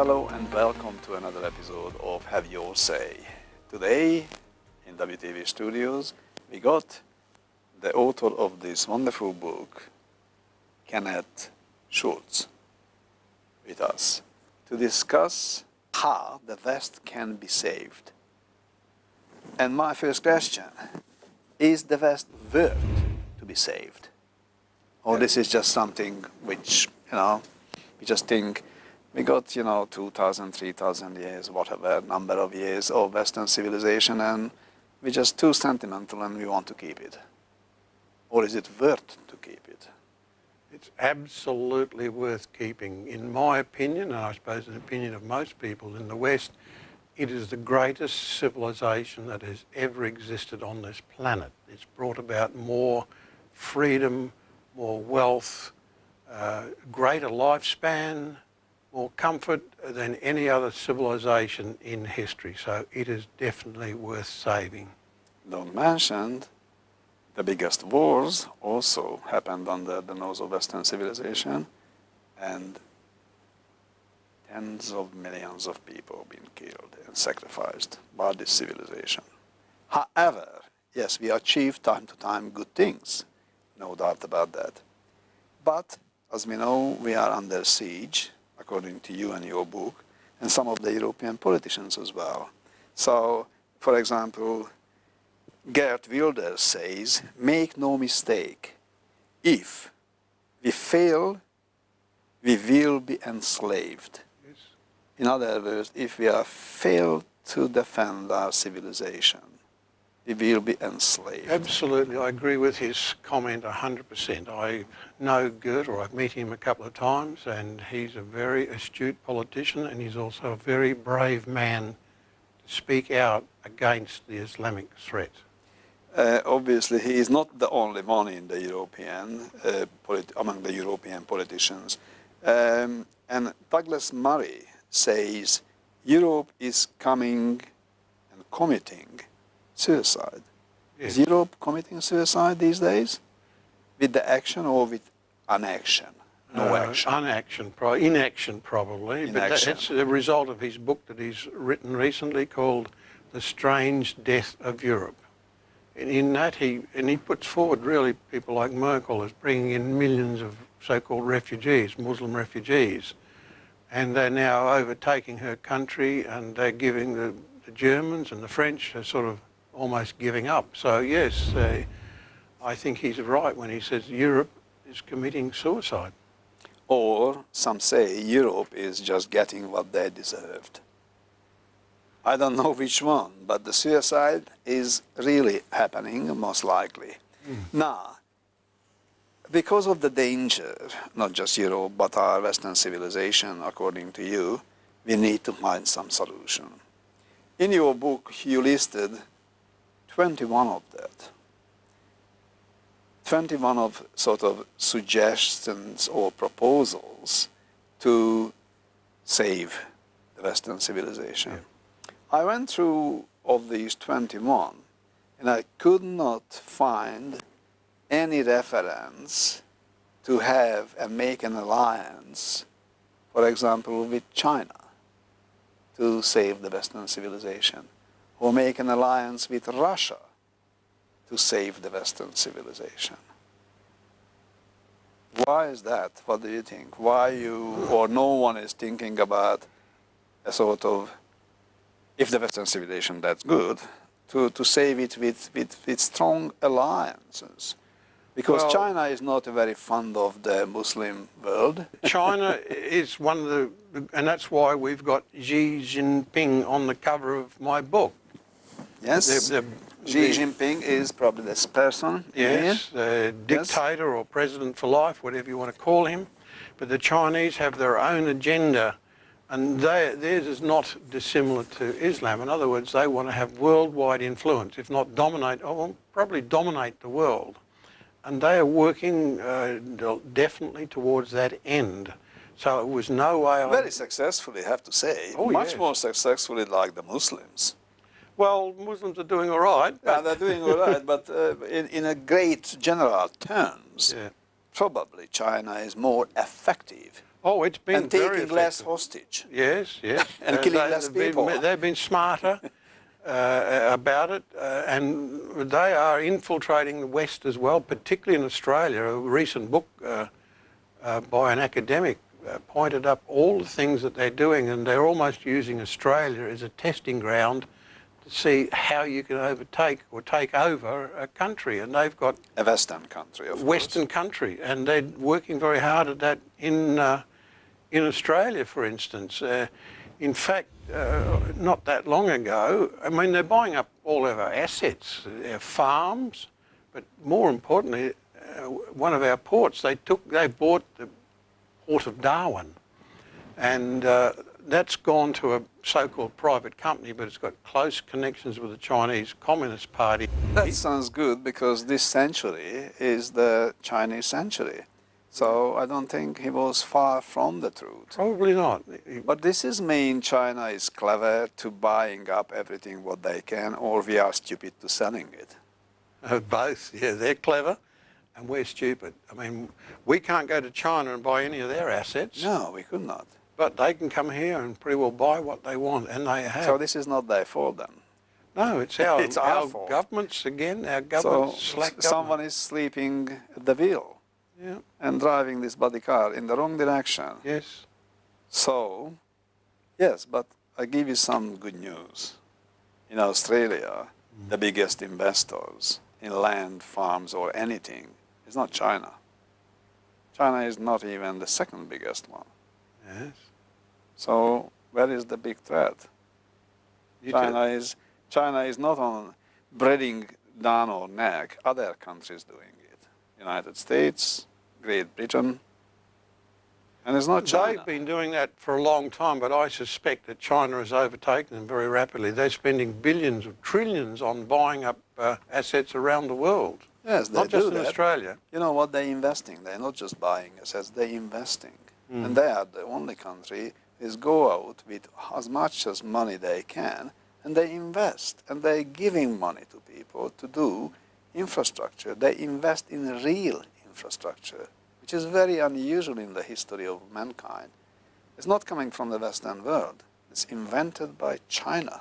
Hello and welcome to another episode of Have Your Say. Today in WTV Studios we got the author of this wonderful book, Kenneth Schultz, with us to discuss how the West can be saved. And my first question, is the West worth to be saved? Or this is just something which, we just think we got, 2,000, 3,000 years, whatever number of years of Western civilization, and we're just too sentimental and we want to keep it. Or is it worth to keep it? It's absolutely worth keeping. In my opinion, and I suppose the opinion of most people in the West, it is the greatest civilization that has ever existed on this planet. It's brought about more freedom, more wealth, greater lifespan, more comfort than any other civilization in history. So it is definitely worth saving. Don't mention, the biggest wars also happened under the nose of Western civilization, and tens of millions of people have been killed and sacrificed by this civilization. However, yes, we achieve time to time good things, no doubt about that. But, as we know, we are under siege, according to you and your book, and some of the European politicians as well. So, for example, Geert Wilders says, make no mistake, if we fail, we will be enslaved. Yes. In other words, if we have failed to defend our civilization, we will be enslaved. Absolutely, I agree with his comment 100%. I know Geert, or I've met him a couple of times, and he's a very astute politician, and he's also a very brave man to speak out against the Islamic threat. Obviously, he is not the only one in the European, among the European politicians. And Douglas Murray says Europe is coming and committing suicide. Yes. Is Europe committing suicide these days? With the action or with inaction? No action. Inaction probably. Inaction. But that's a result of his book that he's written recently called The Strange Death of Europe. And in that he puts forward really people like Merkel as bringing in millions of so-called refugees, Muslim refugees. And they're now overtaking her country, and they're giving the Germans and the French are sort of almost giving up. So yes, I think he's right when he says Europe is committing suicide. Or some say Europe is just getting what they deserved. I don't know which one, but the suicide is really happening, most likely. Now, because of the danger, not just Europe, but our Western civilization, according to you, we need to find some solution. In your book, you listed 21 of that. 21 of sort of suggestions or proposals to save the Western civilization. Yeah. I went through of these 21 and I could not find any reference to have and make an alliance, for example, with China to save the Western civilization, or make an alliance with Russia to save the Western civilization. Why is that? What do you think? Why you or no one is thinking about a sort of, if the Western civilization that's good, to save it with strong alliances? Because well, China is not very fond of the Muslim world. China is one of the, and that's why we've got Xi Jinping on the cover of my book. Yes, Xi Jinping is probably this person. Yes, the dictator or president for life, whatever you want to call him. But the Chinese have their own agenda, and theirs is not dissimilar to Islam. In other words, they want to have worldwide influence, if not dominate, probably dominate the world. And they are working definitely towards that end. So it was no way... Very successfully, I have to say. Oh, Much yes. more successfully like the Muslims. Well, Muslims are doing all right. Yeah, they're doing all right, but in a great general terms, Yeah. probably China is more effective Oh, it's been and very taking less effective. hostage. Yes, yes. And killing less people. They've been smarter about it, and they are infiltrating the West as well, particularly in Australia. A recent book by an academic pointed up all the things that they're doing, and they're almost using Australia as a testing ground to see how you can overtake or take over a country. And they've got A Western country, of Western country, and they're working very hard at that in Australia, for instance. In fact, not that long ago, I mean, they're buying up all of our assets, our farms, but more importantly, one of our ports, they bought the Port of Darwin, and that's gone to a so-called private company, but it's got close connections with the Chinese Communist Party. That sounds good, because this century is the Chinese century. So I don't think he was far from the truth. Probably not. But this is mean China is clever to buying up everything what they can, or we are stupid to selling it. Both, yeah, they're clever and we're stupid. I mean, we can't go to China and buy any of their assets. No, we could not. But they can come here and pretty well buy what they want, and they have. So this is not their fault then? No, it's our, It's our fault. governments, again, our governments, So slack someone government. is sleeping at the wheel Yeah, and driving this body car in the wrong direction. yes. So, yes, but I give you some good news. In Australia, the biggest investors in land, farms, or anything is not China. China is not even the second biggest one. Yes. So, where is the big threat? You China is not on breathing down our neck, other countries doing it. United States, Great Britain, and it's not China. They've been doing that for a long time, but I suspect that China has overtaken them very rapidly. They're spending billions or trillions on buying up assets around the world. Yes, they Not just do in that. Australia. You know what, they're investing. They're not just buying assets, they're investing. And they are the only country is go out with as much as money they can, and they invest. And they're giving money to people to do infrastructure. They invest in real infrastructure, which is very unusual in the history of mankind. It's not coming from the Western world. It's invented by China.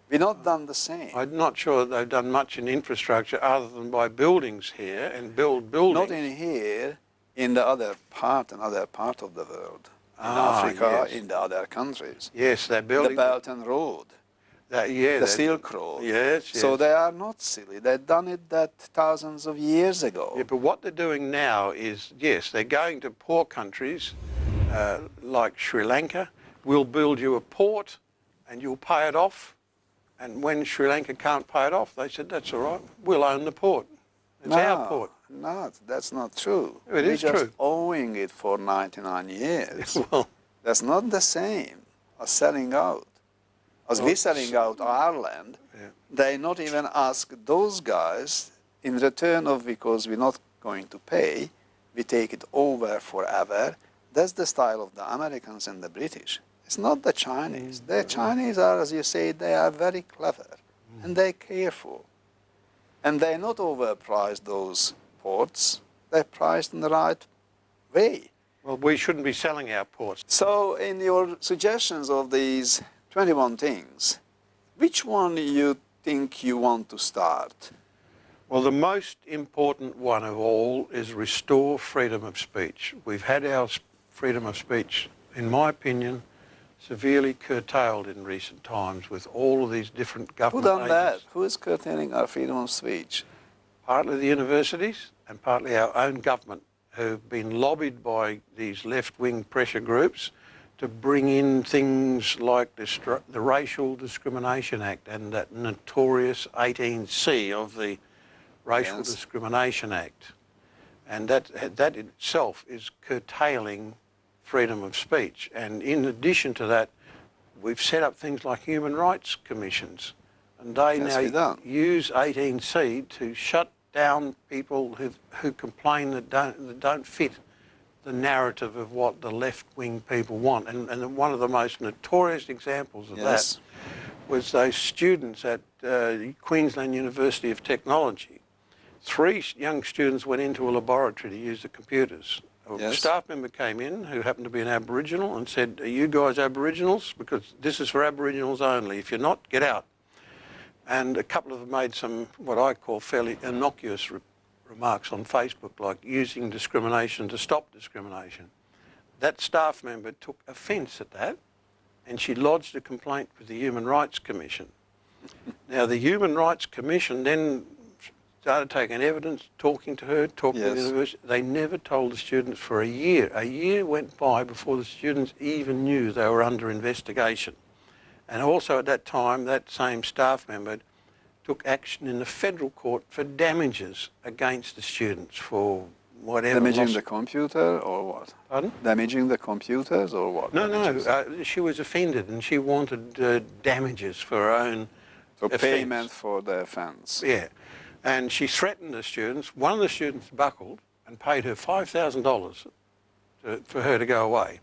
We've not done the same. I'm not sure that they've done much in infrastructure other than buy buildings here and build buildings. Not in here, in the other part, another part of the world. In Ah, Africa, yes. in the other countries. Yes, they're The building. Belt and Road, Yeah, the Silk Road. Yes, yes. So they are not silly. They've done it that thousands of years ago. Yeah, but what they're doing now is, yes, they're going to poor countries like Sri Lanka. We'll build you a port and you'll pay it off. And when Sri Lanka can't pay it off, they said, that's all right, we'll own the port. It's our port. No, that's not true. It is We're just true. owing it for 99 years. Well, That's not the same as selling out. As we're selling out our land, yeah. they not even ask those guys in return of, because we're not going to pay, we take it over forever. That's the style of the Americans and the British. It's not the Chinese. The Chinese are, as you say, they are very clever and they're careful. And they not overprice those ports. They're priced in the right way. Well, we shouldn't be selling our ports. So in your suggestions of these 21 things, which one you think you want to start? Well, the most important one of all is restore freedom of speech. We've had our freedom of speech, in my opinion, severely curtailed in recent times with all of these different Who government done that? agents. Who is curtailing our freedom of speech? Partly the universities and partly our own government, who've been lobbied by these left-wing pressure groups to bring in things like the Racial Discrimination Act and that notorious 18C of the Racial Yes. Discrimination Act. And that itself is curtailing freedom of speech. And in addition to that, we've set up things like human rights commissions, and they Yes, we now done. use 18C to shut down people who complain that don't fit the narrative of what the left-wing people want. And one of the most notorious examples of Yes. that was those students at Queensland University of Technology. 3 young students went into a laboratory to use the computers, A Yes. staff member came in who happened to be an Aboriginal and said, "Are you guys Aboriginals? Because this is for Aboriginals only. If you're not, get out." And a couple of them made some, what I call fairly innocuous remarks on Facebook, like using discrimination to stop discrimination. That staff member took offence at that, and she lodged a complaint with the Human Rights Commission. Now, the Human Rights Commission then started taking evidence, talking to her, talking to the Yes. university. They never told the students for a year. A year went by before the students even knew they were under investigation. And also at that time, that same staff member took action in the federal court for damages against the students for whatever. Damaging the computer or what? Pardon? Damaging the computers or what? No, Damages? she was offended and she wanted damages for her own So offence. payment for the offence. Yeah. And she threatened the students. One of the students buckled and paid her $5,000 for her to go away.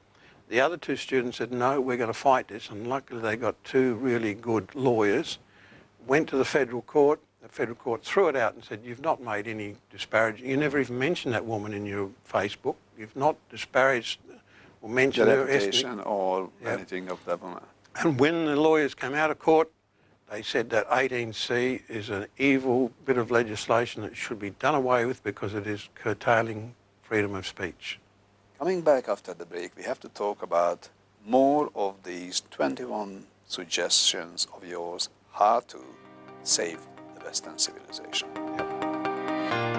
The other two students said, "No, we're going to fight this." And luckily they got two really good lawyers, went to the federal court. The federal court threw it out and said, "You've not made any disparaging. You never even mentioned that woman in your Facebook. You've not disparaged or The mentioned her ethnic." reputation or Yep. anything of that woman. And when the lawyers came out of court, they said that 18C is an evil bit of legislation that should be done away with because it is curtailing freedom of speech. Coming back after the break, we have to talk about more of these 21 suggestions of yours how to save the Western civilization. Yep.